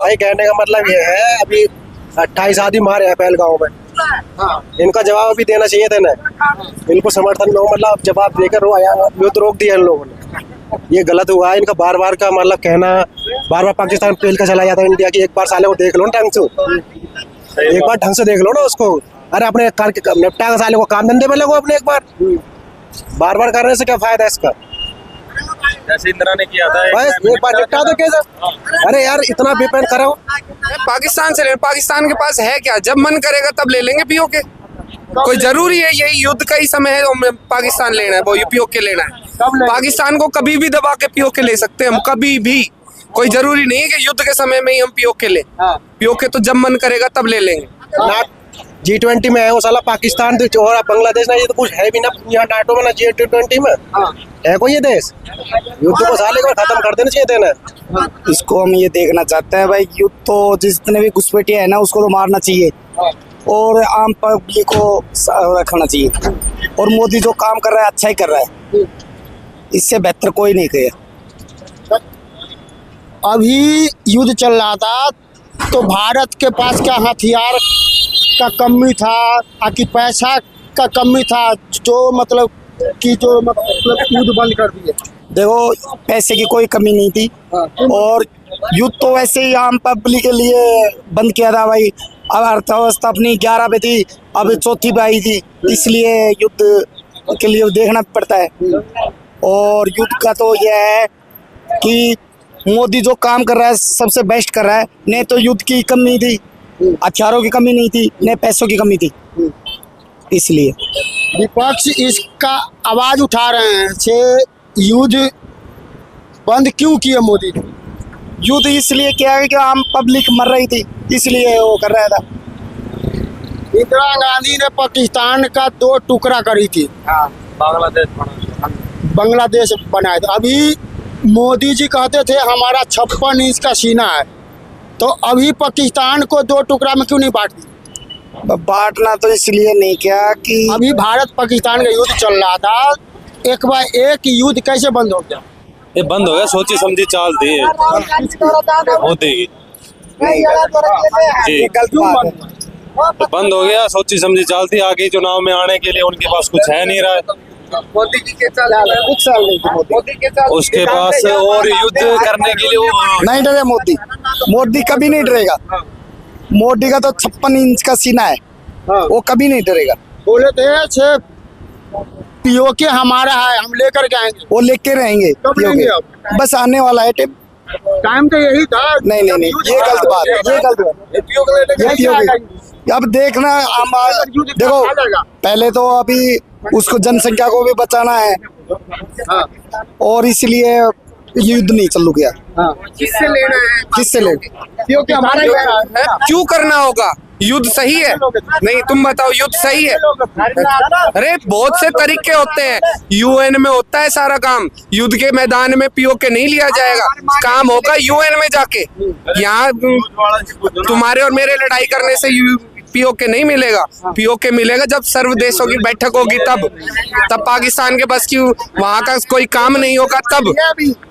भाई कहने का मतलब ये है, अभी 28 आदमी मारे हैं पहलगांव में। हाँ। इनका जवाब अभी देना चाहिए था ना, इनको समर्थन लो, मतलब जवाब देकर युद्ध रोक दिया इन लोगों ने। ये गलत हुआ है इनका बार बार का मतलब कहना, बार बार पाकिस्तान पेल का चला जाता है इंडिया की। एक बार साले को देख लो ना ढंग से, एक बार ढंग से देख लो ना उसको। अरे अपने निपटा का साले को काम धंधे में लगो अपने, एक बार बार करने से क्या फायदा है इसका। जैसे इंदिरा ने किया था एक बार निपटा दो कैसे। अरे यार इतना बेपैन करो। पाकिस्तान से ले, पाकिस्तान के पास है क्या? जब मन करेगा तब ले लेंगे पीओके। कोई जरूरी है यही युद्ध का ही समय है और पाकिस्तान लेना है, वो पीओके लेना है। पाकिस्तान को कभी भी दबा के पीओके ले सकते हैं हम, कभी भी। कोई जरूरी नहीं है कि युद्ध के समय में ही हम पीओके ले। पीओके तो जब मन करेगा तब ले लेंगे। G20 में है वो साला पाकिस्तान और बांग्लादेश ना, ये तो कुछ है भी ना यहाँ नाटो में ना G20 में। है कोई ये देश? युद्ध को साले को खत्म कर देना चाहिए ना। इसको हम ये देखना चाहते हैं भाई, युद्ध तो जितने भी घुसपैठिया है ना उसको तो मारना चाहिए और आम पब्लिक को रखना चाहिए। और मोदी जो काम कर रहा है अच्छा ही कर रहा है, इससे बेहतर कोई नहीं किया। अभी युद्ध चल रहा था तो भारत के पास क्या हथियार का कमी था कि पैसा का कमी था, जो मतलब युद्ध बंद कर दिए। देखो पैसे की कोई कमी नहीं थी और युद्ध तो वैसे ही आम पब्लिक के लिए बंद किया था भाई। अब अर्थव्यवस्था अपनी 11 पे थी, अब 4थी पे आई थी, इसलिए युद्ध के लिए देखना पड़ता है। और युद्ध का तो यह है कि मोदी जो काम कर रहा है सबसे बेस्ट कर रहा है। नहीं तो युद्ध की कमी थी, हथियारों की कमी नहीं थी, नहीं पैसों की कमी थी, इसलिए विपक्ष इसका आवाज उठा रहे हैं से युद्ध बंद क्यों किया मोदी ने? युद्ध इसलिए किया है कि आम पब्लिक मर रही थी, इसलिए वो कर रहा था। इंदिरा गांधी ने पाकिस्तान का 2 टुकड़ा करी थी, बांग्लादेश बनाया था। अभी मोदी जी कहते थे हमारा 56 इंच का सीना है, तो अभी पाकिस्तान को 2 टुकड़ा में क्यों नहीं बांट दिया? बांटना तो इसलिए नहीं किया कि अभी भारत पाकिस्तान का युद्ध चल रहा था, एक बार एक युद्ध कैसे बंद हो गया? ये बंद हो गया, सोची समझी चाल थी मोदी की। जी तो बंद हो गया, सोची समझी चाल थी। आगे चुनाव में आने के लिए उनके पास कुछ है नहीं रहा। मोदी जी के साल कुछ साल नहीं थे मोदी के साल, उसके पास और युद्ध करने के लिए वो नहीं डरे मोदी। मोदी कभी नहीं डरेगा। मोदी का तो 56 इंच का सीना है, वो कभी नहीं डरेगा। बोले थे पीओके हमारा है, हम लेकर के आएंगे। वो लेके रहेंगे कब लेंगे अब? बस आने वाला है टाइम तो यही था। नहीं, ये गलत बात है, ये गलत बात है। अब देखना देखो, पहले तो अभी उसको जनसंख्या को भी बचाना है और इसलिए युद्ध नहीं चालू किया। किससे लेना है? किससे लेना? क्योंकि हमारा क्यों करना होगा? युद्ध सही है? नहीं तुम बताओ, युद्ध सही है? अरे बहुत से तरीके होते हैं, यूएन में होता है सारा काम। युद्ध के मैदान में पीओके नहीं लिया जाएगा, काम होगा यूएन में जाके। यहाँ तुम्हारे और मेरे लड़ाई करने से पीओके नहीं मिलेगा। पीओके मिलेगा जब सर्व देशों की बैठक होगी, तब पाकिस्तान के बस की वहां का कोई काम नहीं होगा,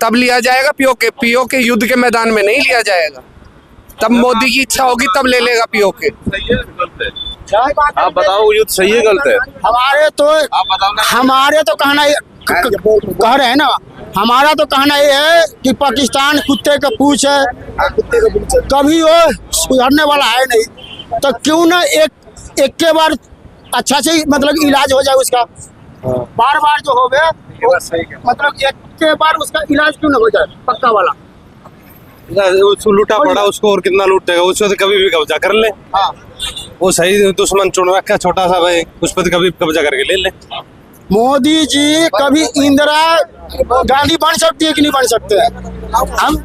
तब लिया जाएगा पीओके। पीओके युद्ध के मैदान में नहीं लिया जाएगा, तब मोदी की इच्छा होगी तब ले लेगा पीओके। आप बताओ युद्ध सही है गलत है? हमारे तो कहना कह रहे हैं ना, हमारा तो कहना ये है कि पाकिस्तान कुत्ते का पूंछ है, कभी वो सुधरने वाला है नहीं। तो क्यों ना एक के बार अच्छा से मतलब इलाज हो जाए उसका। बार बार जो हो गया मतलब एक के बार उसका इलाज क्यों ना हो जाए पक्का वाला। लूटा पड़ा उसको और कितना लूटेगा, उसको तो कभी भी कब्जा कर ले। वो सही दुश्मन चुन रखा छोटा सा भाई, उस पर कभी कब्जा करके ले ले। मोदी जी कभी इंदिरा गांधी बन सकती है कि नहीं बन सकते हैं हम?